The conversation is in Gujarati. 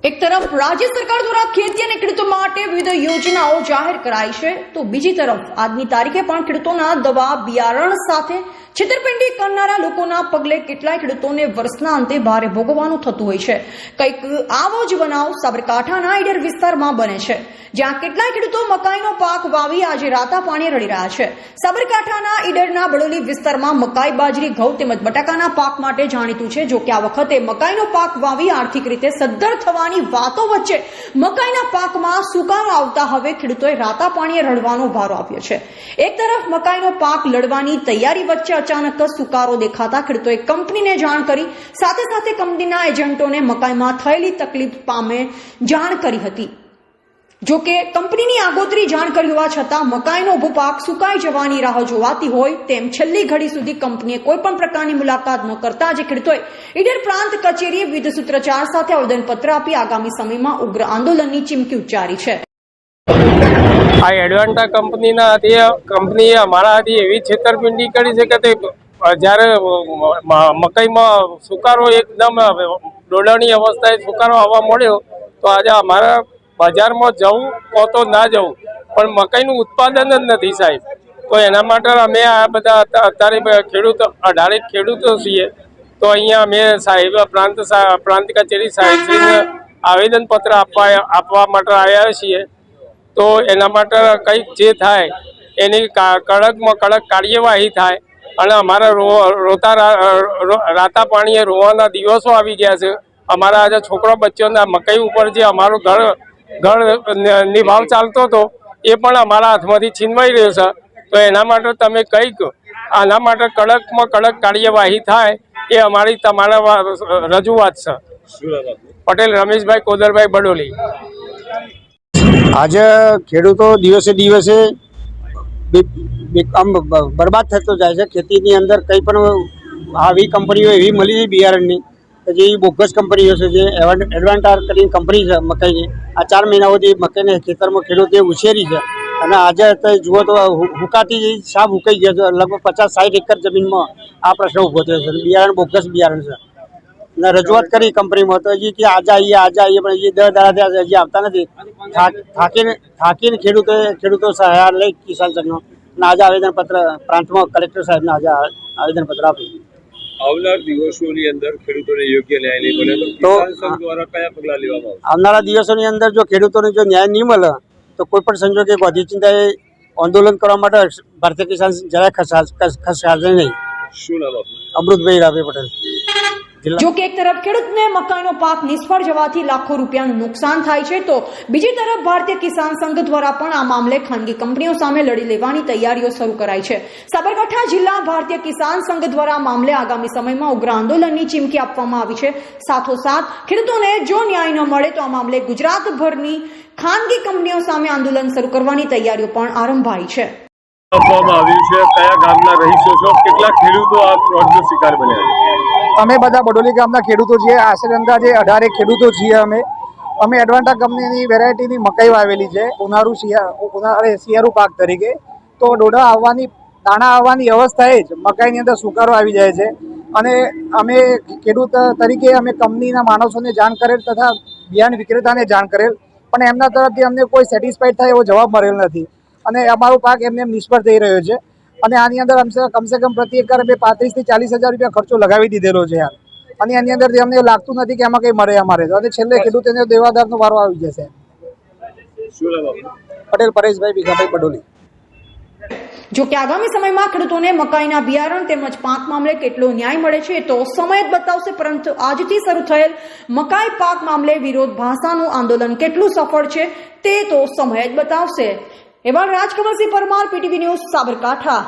એક તરફ રાજ્ય સરકાર દ્વારા ખેતી અને ખેડૂતો માટે વિવિધ યોજનાઓ જાહેર કરાઈ છે, તો બીજી તરફ આજની તારીખે પણ ખેડૂતોના દવા બિયારણ સાથે છેતરપિંડી કરનારા લોકોના પગલે કેટલાય ખેડૂતોને વર્ષના અંતે ભારે ભોગવવાનું થતું હોય છે। કંઈક આવો જ બનાવ સાબરકાંઠાના ઈડર વિસ્તારમાં બને છે, જ્યાં કેટલાય ખેડૂતો મકાઈનો પાક વાવી આજે રાતા પાણી રડી રહ્યા છે। સાબરકાંઠાના ઈડરના બડોલી વિસ્તારમાં મકાઈ, બાજરી, ઘઉં તેમજ બટાકાના પાક માટે જાણીતું છે। જો કે આ વખતે મકાઈનો પાક વાવી આર્થિક રીતે સદ્ધર થવાની વાતો વચ્ચે મકાઈના પાકમાં સુકારો આવતા હવે ખેડૂતોએ રાતા પાણીએ રડવાનો વારો આવ્યો છે। એક તરફ મકાઈનો પાક લડવાની તૈયારી વચ્ચે અચાનક સુકારો દેખાતા ખેડૂતોએ કંપનીને જાણ કરી, સાથે સાથે કંપનીના એજન્ટોને મકાઈમાં થયેલી તકલીફ સામે જાણ કરી હતી। જો કે કંપનીની આગોતરી જાણ કરી હોવા છતાં મકાઈનો ઉભો પાક સુકાઈ જવાની રાહ જોવાતી હોય તેમ છેલ્લી ઘડી સુધી કંપનીએ કોઈ પણ પ્રકારની મુલાકાત ન કરતા આજે ખેડૂતોએ ઈડર પ્રાંત કચેરીએ વિવિધ સૂત્રોચ્ચાર સાથે આવેદનપત્ર આપી આગામી સમયમાં ઉગ્ર આંદોલનની ચીમકી ઉચ્ચારી છે। આ એડવાન્ટા કંપનીએ અમારાથી એવી છેતરપિંડી કરી છે કે તે જ્યારે મકાઈમાં સુકારો એકદમ ડોડાની અવસ્થાએ સુકારો આવવા મળ્યો તો આજે અમારા બજારમાં જવું તો ના જવું પણ મકાઈનું ઉત્પાદન જ નથી સાહેબ। તો એના માટે અમે આ બધા અત્યારે ખેડૂતો છીએ, તો અહીંયા અમે સાહેબ પ્રાંત કચેરી સાહેબશ્રીને આવેદનપત્ર આપવા માટે આવ્યા છીએ। તો એના માટે કંઈક જે થાય એની કડકમાં કડક કાર્યવાહી થાય અને અમારા રાતા પાણીએ રોવાના દિવસો આવી ગયા છે। અમારા આજે છોકરા બચ્ચોના મકાઈ ઉપર જે અમારું ઘર નિભાવ ચાલતો હતો એ પણ અમારા હાથમાંથી છીનવાઈ રહ્યો છે। તો એના માટે તમે કંઈક આના માટે કડકમાં કડક કાર્યવાહી થાય એ અમારી તમારા રજૂઆત છે। પટેલ રમેશભાઈ કોદરભાઈ, બડોલી। આજે ખેડૂતો દિવસે દિવસે આમ બરબાદ થતો જાય છે। ખેતીની અંદર કંઈ પણ આવી કંપનીઓ એવી મળી છે બિયારણની કે જે બોગસ કંપનીઓ છે, જે એડવાન્ટાર કરીને કંપની છે મકાઈની। આ 4 મહિનાઓથી મકાઈને ખેતરમાં ખેડૂતે ઉછેરી છે અને આજે જુઓ તો હુકાતી સાપ હુકાઈ ગયા છે। લગભગ 50-60 એકર જમીનમાં આ પ્રશ્ન ઊભો થયો છે। બિયારણ બોગસ બિયારણ છે અને રજૂઆત કરી કંપનીમાં તો હજી કે આજે આવીએ પણ હજી 10 દાડા હજી આવતા નથી। થાકીને ખેડૂતો સહાય લઈ કિસાન સંઘનો અને આજે આવેદનપત્ર પ્રાંતમાં કલેક્ટર સાહેબને આજે આવેદનપત્ર આપ્યું। આવનાર દિવસોની અંદર ખેડૂતોને યોગ્ય ન્યાય નહીં મળે તો કિસાન સંઘ દ્વારા કયા પગલાં લેવામાં આવશે? આવનારા દિવસોની અંદર જો ખેડૂતોને જો ન્યાય નહીં મળે તો કોઈ પણ સંજોગે ગાંધી ચિંતાએ આંદોલન કરવા માટે ભારતીય કિસાન જરાય ખસકાશે નહીં। શું નામ આપનું? અમૃતભાઈ રાવે પટેલ। જો કે એક તરફ ખેડૂતને મકાઈનો પાક નિષ્ફળ જવાથી લાખો રૂપિયાનું નુકસાન થાય છે, તો બીજી તરફ ભારતીય કિસાન સંઘ દ્વારા પણ આ મામલે ખાનગી કંપનીઓ સામે લડી લેવાની તૈયારીઓ શરૂ કરાઈ છે। સાબરકાંઠા જિલ્લા ભારતીય કિસાન સંઘ દ્વારા આ મામલે આગામી સમયમાં ઉગ્ર આંદોલનની ચીમકી આપવામાં આવી છે। સાથોસાથ ખેડૂતોને જો ન્યાય ન મળે તો આ મામલે ગુજરાતભરની ખાનગી કંપનીઓ સામે આંદોલન શરૂ કરવાની તૈયારીઓ પણ આરંભાઈ છે। આપવામાં આવ્યું છે, કયા ગામના રહીશો છો, કેટલા ખેડૂતો આ ફ્રોડનો શિકાર બન્યા? અમે બધા બડોલી ગામના ખેડૂતો છીએ। આશરે અંદાજે 18 ખેડૂતો છીએ। અમે એડવાન્ટા કંપનીની વેરાયટીની મકાઈ વાવેલી છે શિયાળુ પાક તરીકે। તો દાણા આવવાની અવસ્થાએ જ મકાઈની અંદર સુકારો આવી જાય છે અને અમે ખેડૂત તરીકે અમે કંપનીના માણસોને જાણ કરેલ તથા બિયારણ વિક્રેતાને જાણ કરેલ, પણ એમના તરફથી અમને કોઈ સેટિસ્ફાઈડ થાય એવો જવાબ મળેલ નથી અને અમારો પાક એમને નિષ્ફળ થઈ રહ્યો છે। અને આની અંદર કમસે કમ પ્રતિ એકર 35,000 થી 40,000 રૂપિયા ખર્ચો લગાવી દીધેલો છે યાર, અને એની અંદરથી અમને લાગતું નથી કે એમાં કંઈ મળે અમારે તો, અને છેલ્લે ખેડૂતોને દેવાદારનો વારો આવી જશે। પટેલ પરેશભાઈ, ભીખાભાઈ, બડોલી। જો કે આગામી સમયમાં ખેડૂતોને મકાઈના બિયારણ તેમજ પાક મામલે કેટલો ન્યાય મળે છે તો સમય જ બતાવશે, પરંતુ આજથી શરૂ થયેલ મકાઈ પાક મામલે વિરોધ ભાષાનું આંદોલન કેટલું સફળ છે તે તો સમય જ બતાવશે। એવા રાજકમલસિંહ પરમાર, PTV ન્યૂઝ, સાબરકાંઠા।